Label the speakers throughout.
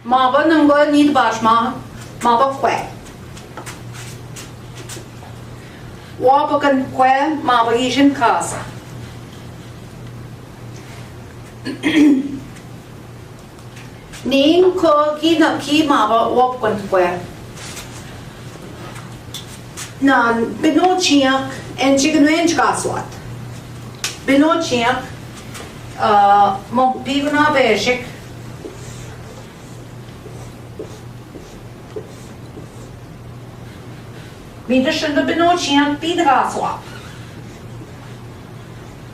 Speaker 1: Maba nung go need bash maba kwe. Waba kan kwe maba ishin casa. Ning ko ki maba wab kan kwe. Na binochiak en chigunwench kaswat. Binochiak mong piguna bezhik. Mida shunda binochiak pida kaswat.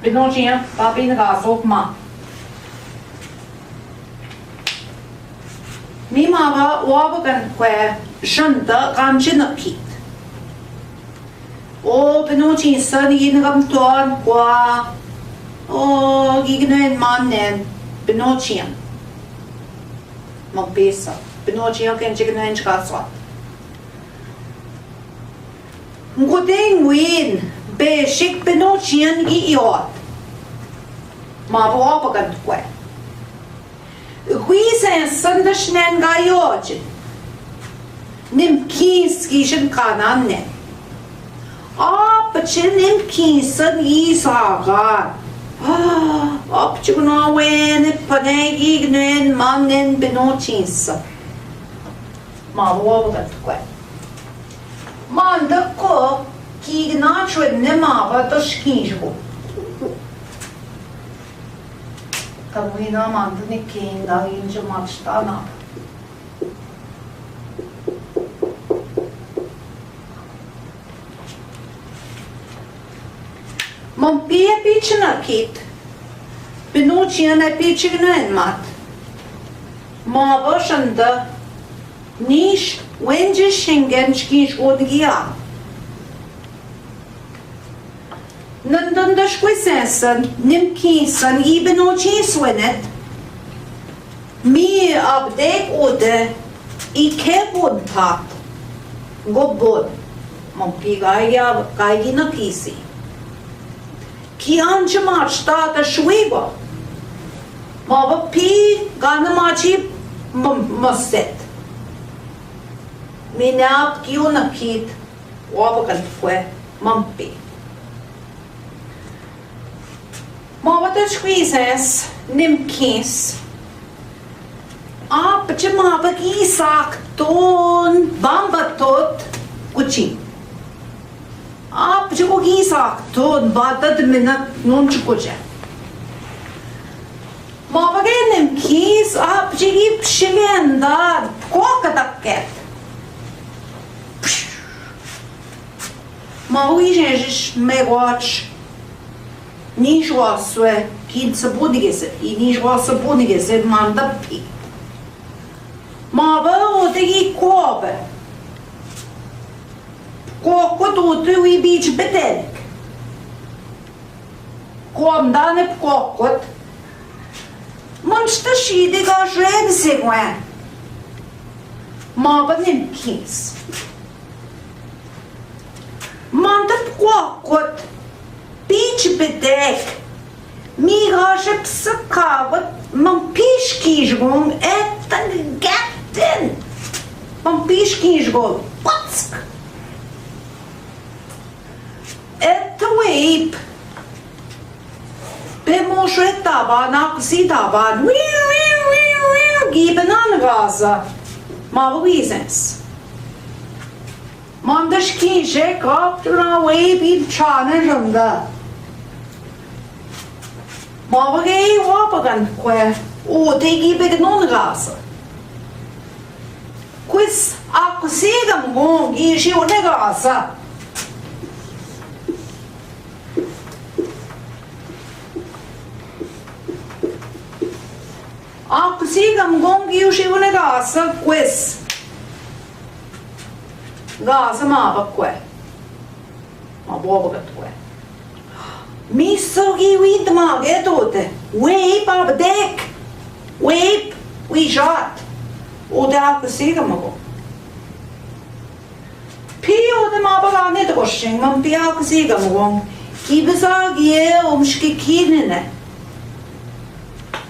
Speaker 1: Binochiak pa pida kaswat ma. Mi maba waba kan kwe shunda kanchina pit. O benochi san ginagam tuan kwa o gignoen mannen benochian magbesa benochian ken gignoen chaswa ngodeng win bezhik benochian iot ma bo kan kwa Huisen sandashnen gayoj nim kinskishin kananne Pachin kinsan isagan. Opchugna wen panegi gnen mannen benochinsa. Ma wogat kwe. Manda ko kignachwe nemava to shkiinzhik. Kawina manda ni kinda inja machstana. Mom pia pichna kit. Benochian a pichna en mat. Ma boshanda nish wenje shingen shkiinzhik odgia. Nandanda shkwisensan nim kinsan I benochin swenet. Mi abdek ode I kebod tat. Gobod. Mom pi gaigi na kisi. Ki anche marstata shwiba. Maba pi gana machi maset. Minap ki unakit wabakan kwe mampi. Maba te shkwises nim kins. Pache maba ki sak ton bamba tot kuchi. Pache ko ki sak ton batad minat non chukuje. Maba genim kis pache ki pshigenda koka takket. Maba ijenjish megwach nishwa swe kid sabunigese I nishwa sabunigese manda pi. Maba otegi kobe. Kokot otu I beach bedelk. Komdane kokot. Manchta shide ga red segwen. Maba nim kis. Manda kokot. Beach bedek. Mi ga psakavat. Man pishkijgong etan gatten. Man pishkijgong. Patsk. Weep. Bemoshe taban, aksi taban. Giben angaza. Ma wisens. Man der shkiinzhik up to na weep in chana junda. Ma gei wapagan kwe. O te giben angaza. Quis akusigam gong ishi onegaza. Sigam gongi uscivone gasa quis. Gasa mava que. Ma bobo que. Mi sogi wit ma getote. Weep ab dek. Weep we shot. O da sigam go. Pio de ma bagane to shing man pia sigam go. Kibesa gie shkikinene.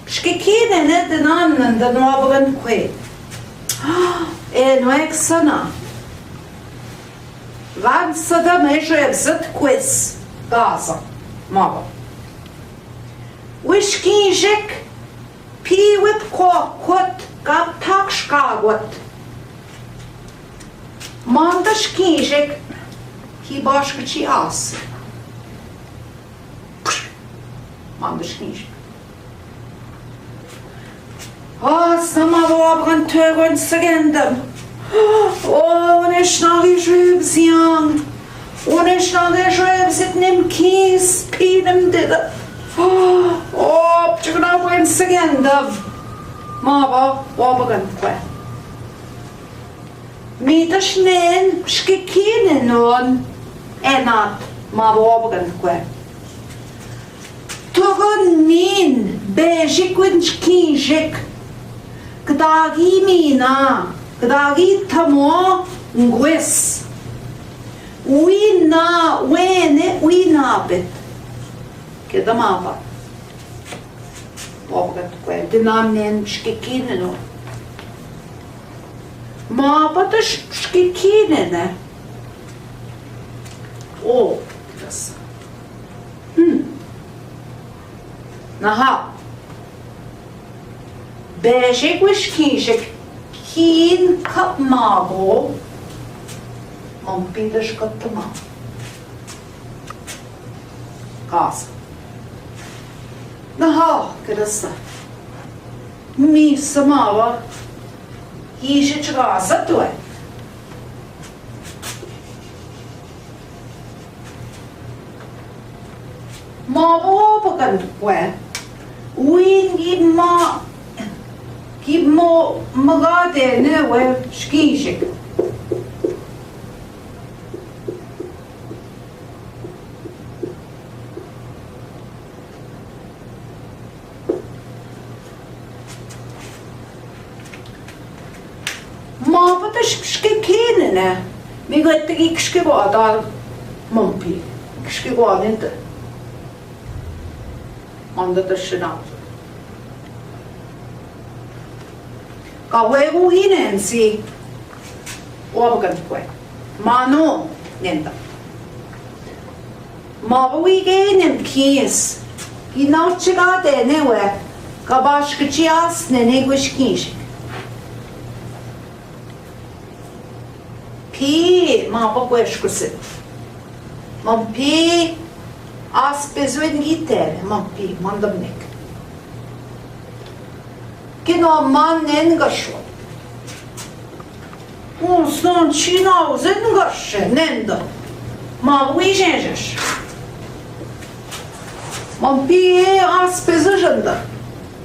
Speaker 1: Shkikine ne denan den wabagan kwe. En ek sana. Gansa da meşe zıt quiz. Gaza. Mava. Shkiinzhik. Piwit kokot. Gap tak shkagot. Manda shkiinzhik. Ki başkıçı as. Manda shkiinzhik. Sama vabran tögon sagendam. Oh, ne schnagi schübsiang. Ne schnagi schübsit nem kies pinem dida. Oh, chukna wen sagendam. Mava wabran kwe. Mita schnen schkikinen on. Enat mava wabran kwe. Togon min bezhik wen shkiinzhik. Gdagi mina, gdagi tamo ngwes. Wina, wene, wina bit. Keda mapa. Pogat kwe, dinamen shkikinen o. Mapa da shkikinen. O, kdas. Naha. Bezhik shkiinzhik. Keen kap mago. Mampidas katama. Casa. Naha, kırısı. Mi samava. Yişi çıkarsa tuğe. Mavo bakan tuğe. Win give mo magade ne ve shkiinzhik. Ma bata shkikinen. Mi gatti ki shkivada mompi. Shkivaden. Manda da shina. Kawewu hinensi wabagan kwe mano nenda mawi genem kies ginauchiga de newe kabashkichias ne negwishkish pi ma bakweshkusit mam pi aspezwen gitere mam pi mandamnek Kino mannen gasho. Son chino zen gashe nenda. Ma wijenjesh. Mam pi aspezajanda.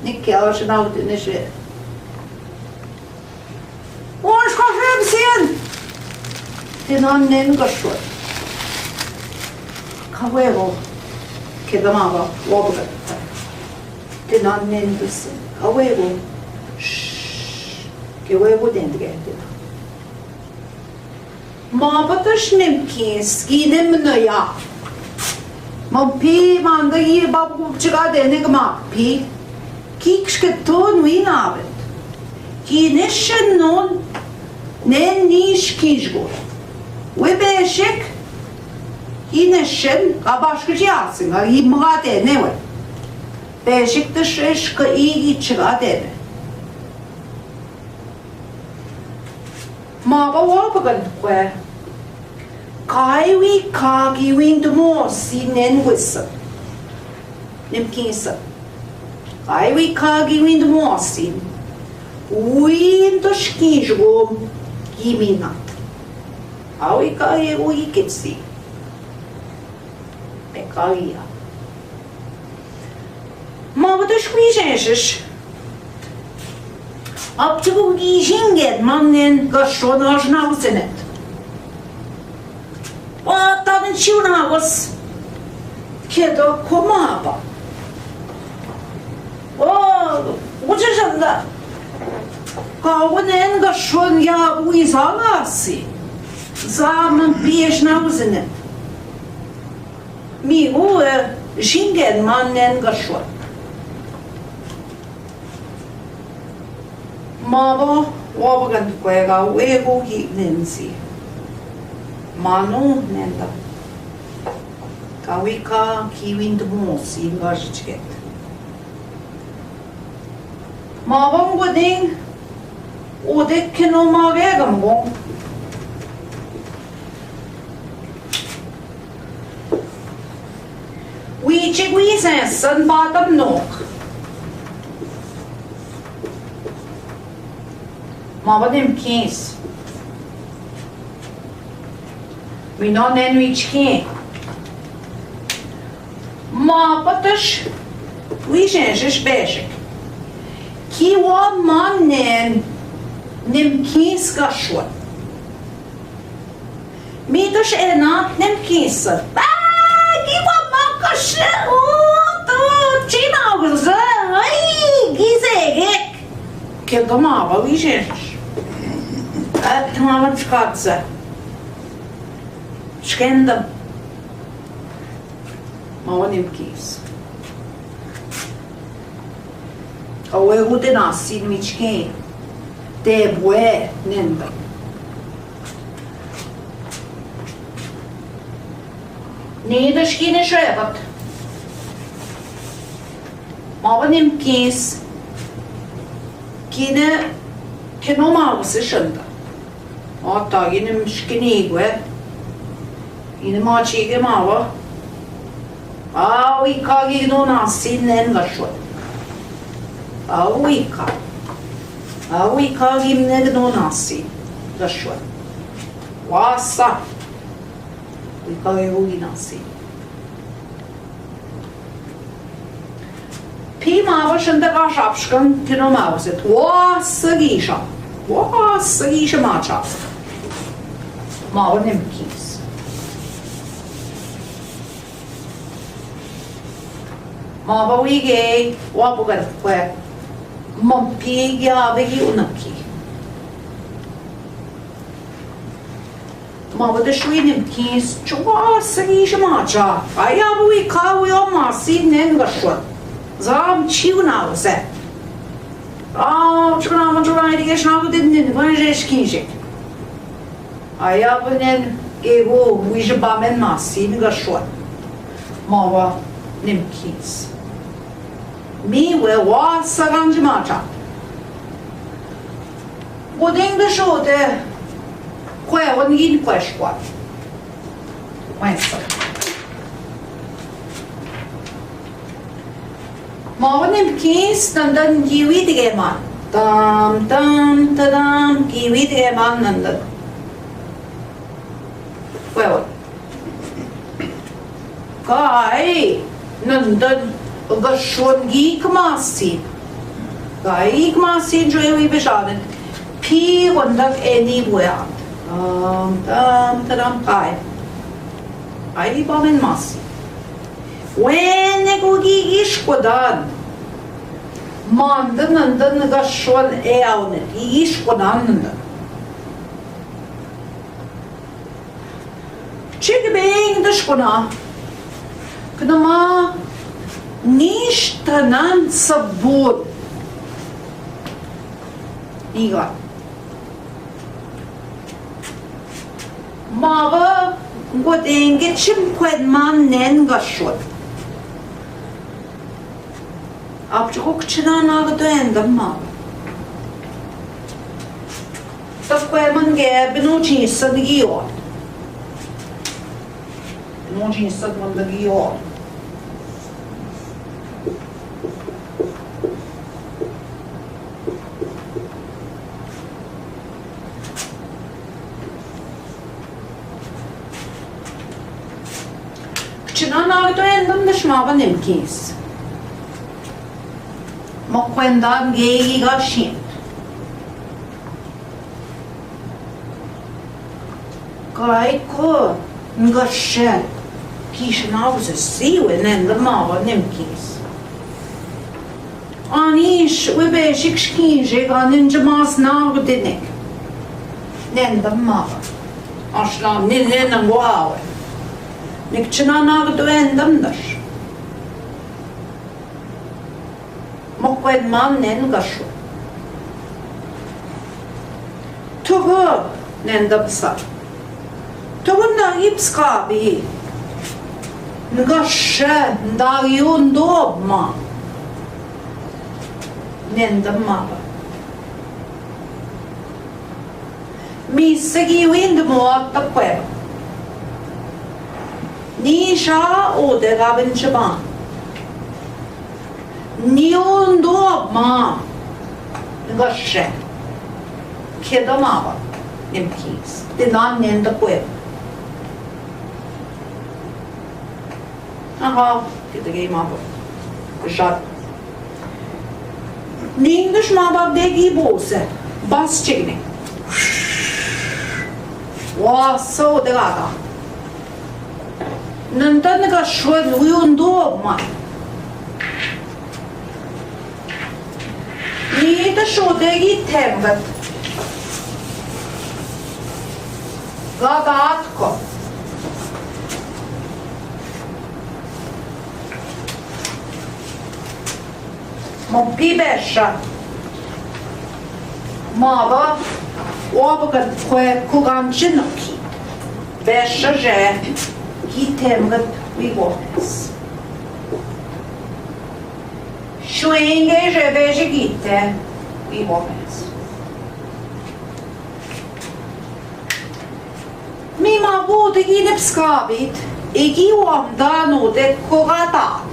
Speaker 1: Nikke alşnaut neşe. Oş kaşem sen. Tin annen gasho. Kawevo. Kedamava wobga. Tin annen dusin. Kawevo. Que huevo dentro de Mabatash nemkins, ginem no ya. Mampi manda ye babu chiga dene gmapi. Kikshketon winabet. Kineshen non nen nish kinjgo. Webeshek kineshen kabashkjiasin, hi mgade newe. Beshik de sheshka igi chiga dene. Maba wabagan kwe. Kaiwi kagi windmo si nen wissa. Nemkinsa. Kaiwi kagi windmo si. Windo shkiinzhgo giminat. Awi kagi wikitsi. Pekagia. Maba da shkiinzhik. Aptigu gijinget mannen gashon ajnauzenet. Tadın çiwnavas. Kedo komaba. Ucajanda. Kawnen gashon ya uizalasi. Zaman piesnauzenet. Mi jinget mannen gashon. Mabo wabagan kwega wego gi nensi. Manu nenda. Kawika kiwind mosi ngajchket. Mabang goding odek keno magegam gong. Wichig wisensen batam nok. Mavadim kins. We non nen wichkin. Mapatash wisensish bezhik. Kiwa mannen nim kins gashwa. Mitos enat nim kinsa. Kiwa makash. China ay gizegek. Kelgamava wisensish. Mama skadza. Shkendam. Mama nim kins. Awe hude nasin michkin. Te bue nenda. Nida shkine shrebat. Mama nim kins. Kine keno mavse shanda. Hatta yine shkinigwe. Yine maçige mava. Wika gino nasin nen gashwa. Wika gimne gino nasin gashwa. Wasa. Wika gino nasin. Pi mava shanda gashapshkan kino mavset. Wasa gisha. Wasa gisha macha. Mava nemkis. Mava wige wabugar kwe mampi gyabegi unaki. Mava de shwinim kis chwa sagi shmacha. Ayabu wika wi omasi nengashwa. Zam chiuna wase. Chuna manjura dige shnagu didnin vanje shkiinzhik. Ayabu nen ego wijbamen masi ngashwa. Mava nimkis. Mi we wasa ganjimacha. Goding de shote. Kwe wan yin kweshwa. Wensa. Mava nimkis nandan giwi dige man. Tam tam tadam giwi dige man nandan. Kwe wan. Kai nandan gashon geek masi. Geek masi joy beshaden. P wandak anywhere. Tam kai. Ai bamen masi. When ego gigish kodan. Mandan nandan gashon eaunet. Gigish kodan nandan. Chig beng dashkona. Knama nishtanan sabur. Iga. Mava godenge chimkwed man nen gashot. Apchuk china nagdo endam mava. Takwe man ge binu sad giyo. Binu sad man giyo. Nagdo endam de shmava nimkis. Mokwendan gegi gashin. Kai ko ngashen. Kishnavse siwe endam mava nimkis. Anish we bezhik shkiinzhik anin jamas nagdinik. Endam mava. Ashlam nillen ngwawe. Nikchina nagdo endam dash. Mokwed man nen gashu. Togo nendapsa. Togo nagipskabi. Ngashe ndagiyundobma. Nendamaba. Misegi windmoatta kweba. Nisha ode rabinchaban. Niundobma. Ngashe. Kedamaba. Nimkis. Dinan nenda kweba. Aha, kita game maba. Shot. Ningush maba degi bose. Bas chigni. Wow, so delata. Nantan ka shwed uyundobma. Ni ta shodegi temgat. Gadatko. Mon pibesha. Mava. Obagan kwe kuganchinoki. Besha je. Hitemgat vivones. Shwenge je bezhik vivones. Mima bude gine pskabit. Igi wamda node kogatat.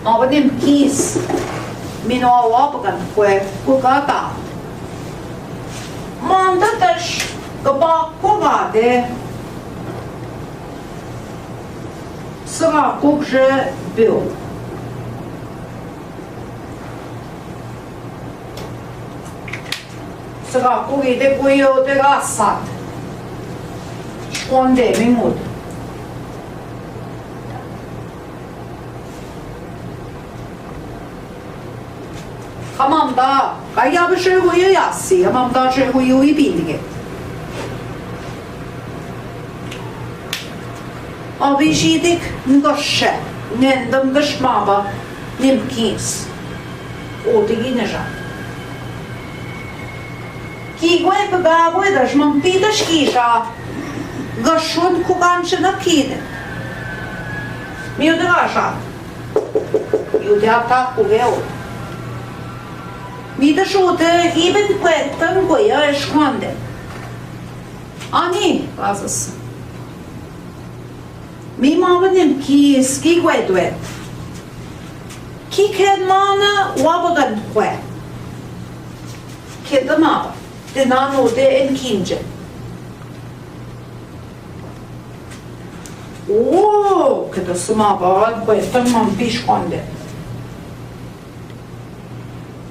Speaker 1: Avadim kis. Mino obagan kwe kogatat. Mandatash gaba kogade. Sera kogje bil. Sera kogide kuyo de rasat. Shkonde mimud. Hamamda kaya bir şey huyu yassi. Hamamda şey huyu bilgi. Abishidik ngashe. Nendam gashmaba nimkis. Odigi neja. Ki gwe pagavwe dash mampida shkisha. Gashun kuganche nakide. Miude gasha. Miude atak kugeo. Mida shute iben kwetan goya eshkwande. Ani, razas. Mi mavanim ki ski gwedwet. Ki kedmana wabagan kwe. Kedamaba. Dinano de en kinje. Oh, kedasumaba kwetan mampishkwande.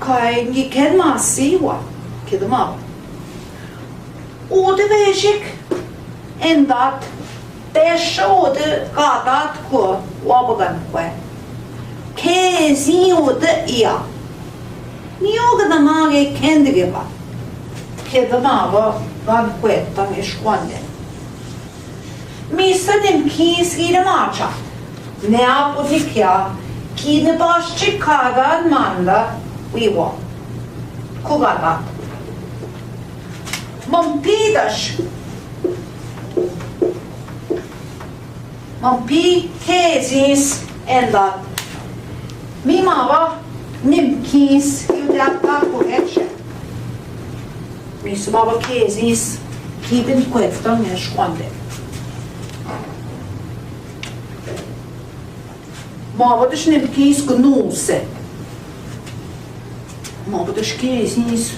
Speaker 1: Kai ngi kedma siwa. Kedamaba. Ode bezhik endat. Besha ode gadat ko wabagan kwe. Kezi ode iya. Niyoga da mage kendige ba. Kedamaba gan kwetan eshkwande. Misadim kis gire macha. Ne apotikya ki ne başçı kagan manda wiwa. Kugadat. Mampidash. Mampi kezis endat. Mimava nimkis yudatta kuheche. Mismava kezis kibin kwetan eshkwande. Mavadash nimkis gnuse. Mavadash kezis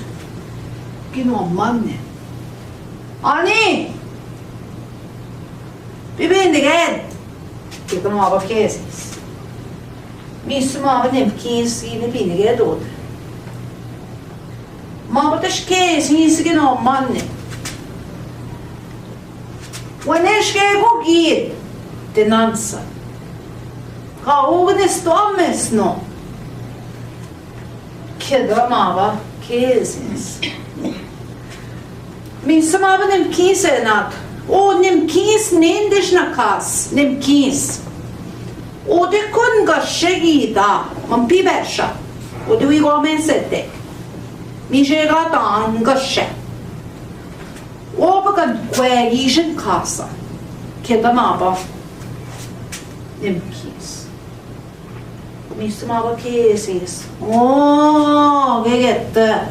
Speaker 1: ginommanne. Ani! Bibindigen! Kita mava kezis. Misu mava nimkis gine bindige dod. Mavadash kezis ginommanne. Waneshke go gid denansa. Ka ogne stommes no. Keda mava kezis. Misu mava nimkis enat. O nimkis nendish nakas, nimkis. O de kun gashegi da, man pibesha. O de wigo men setek. Mi jega ta angashe. Quagishin casa. Kedamaba. Nimkis. Mismaba kesis. Oh, gegette.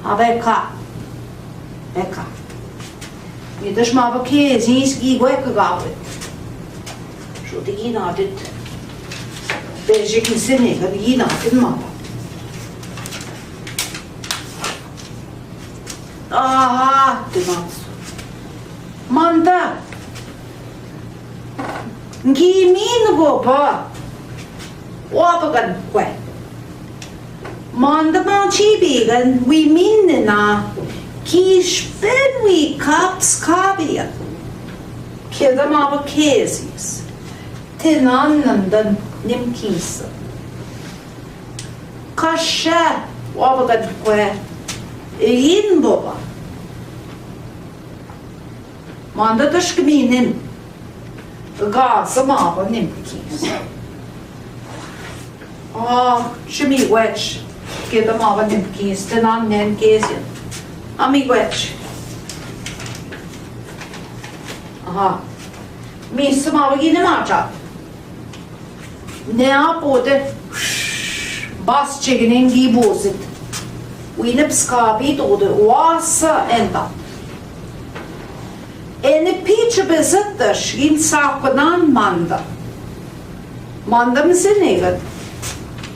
Speaker 1: Abeka. Eka. Mitäs maba kesis gigoeka gavit. Şu digin adet. Bezhik insene kad digin adet maba. Aha, demans. Manda. Gimin gopa. Wapagan kwe. Manda man chibigan we minna. Kishben we kaps kabian. Kedam aba kesis. Tinannandan nimkisa. Kasha wapagan kwe. Yin boba. Manda tashkminin. Gasa maba nimkis. Shimi wedge. Get them over nimkis. Tenan nen kesian. Ami wedge. Aha. Missa maba gine macha. Nea pode. Bas chiginin gibozit. Winep skabit ode wasa enda. Ene piche bezitters in sakonan manda. Manda misinegat.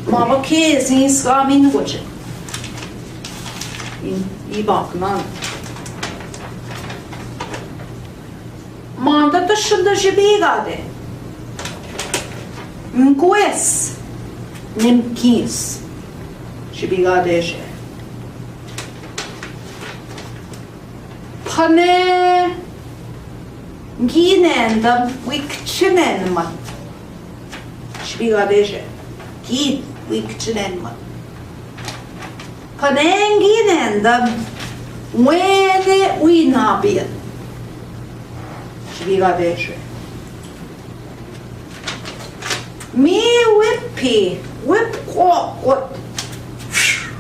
Speaker 1: Maba kezi skamin goche. In ibaknan. Manda dışında jibigade. Mkwes. Nimkis. Jibigade je. Pane ginendam wikchinenman. Shbigadeje. Gid wikchinenman. Pane ginendam wene winabian. Shbigadeje. Mi whippy whip quot.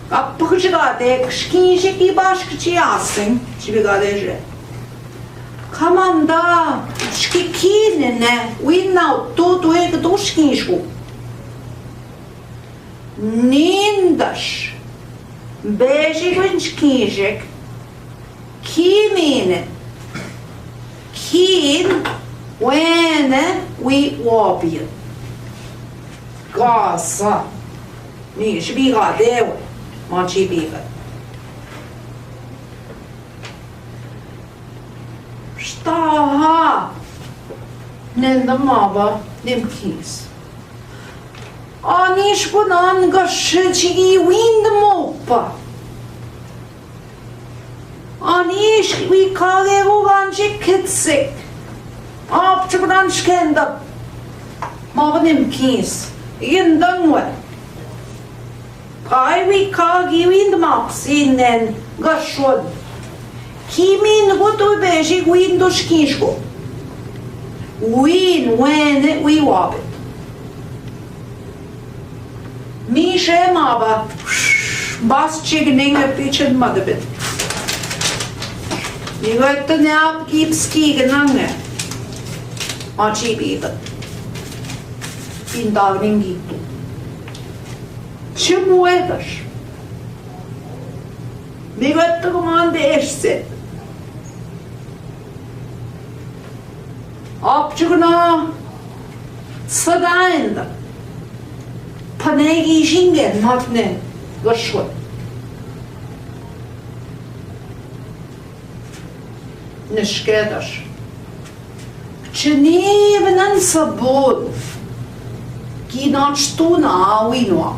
Speaker 1: Kapıcıgade shkiinzhik başkçı yansın. Şibigadeje. Kamanda shkikinene winna tutu ek do shkiinzhku. Nindash bezhik shkiinzhik kimine kin wene we wobien. Gasa. Ni shbigadewe. Machi biga. Staha. Nenda maba nimkis. Anish bunan gashchi wind mopa. Anish we kage uganji kitsik. Apchuran shkenda. Maba nimkis. Yindangwe. I we kagi wind max in den gashod. Kimin goto bezhik wind shkiinzhko. Win when we wabit. Mi shemaba bas chigning a pitched motherbit. You got the nap keep skiing nange. Machi biga. In dagning gitu. Чемуедаш? Мигата команде ешсе. Апчугна садаенда. Панеги жинген матне гашот. Нешкедаш. Ченевнан сабон. Киначтуна ауинуа.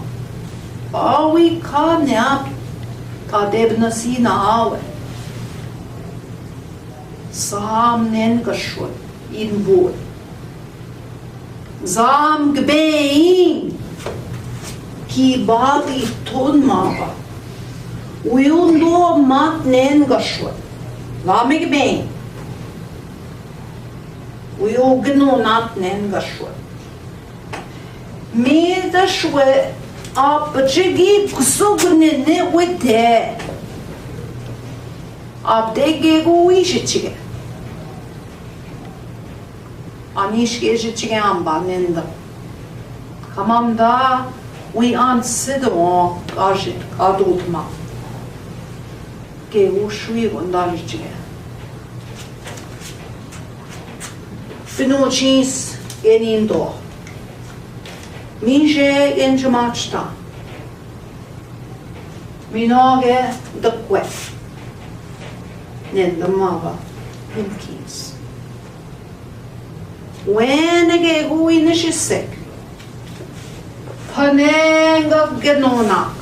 Speaker 1: Awi ka neap ka debnasi na awe. Sam nen gashot in boy. Zam gbein ki bagi ton maba. Uyundo mat nen gashot. Lame gbein. Uyugno nat nen gashot. Medashwe Apıcıgi kusugne ne wete. 앞대기고 이시치게 아니 시계시치게 안 받는다 가만다 위 안쓰도 가시 가도트마 개우 수위 원다시치게 비노치스 예닌도 민셰 엔주마치다 민호게 덕괴 낸더마가 핀키스 웬에게 고이는 시색 파냉가 게노낙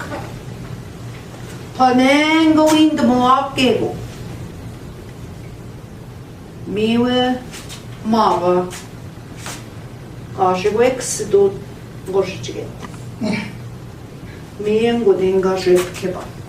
Speaker 1: 파냉가 윈드모악게고 미웨 마가 가시고 엑스도 것이지게 미행고된가 쉐케바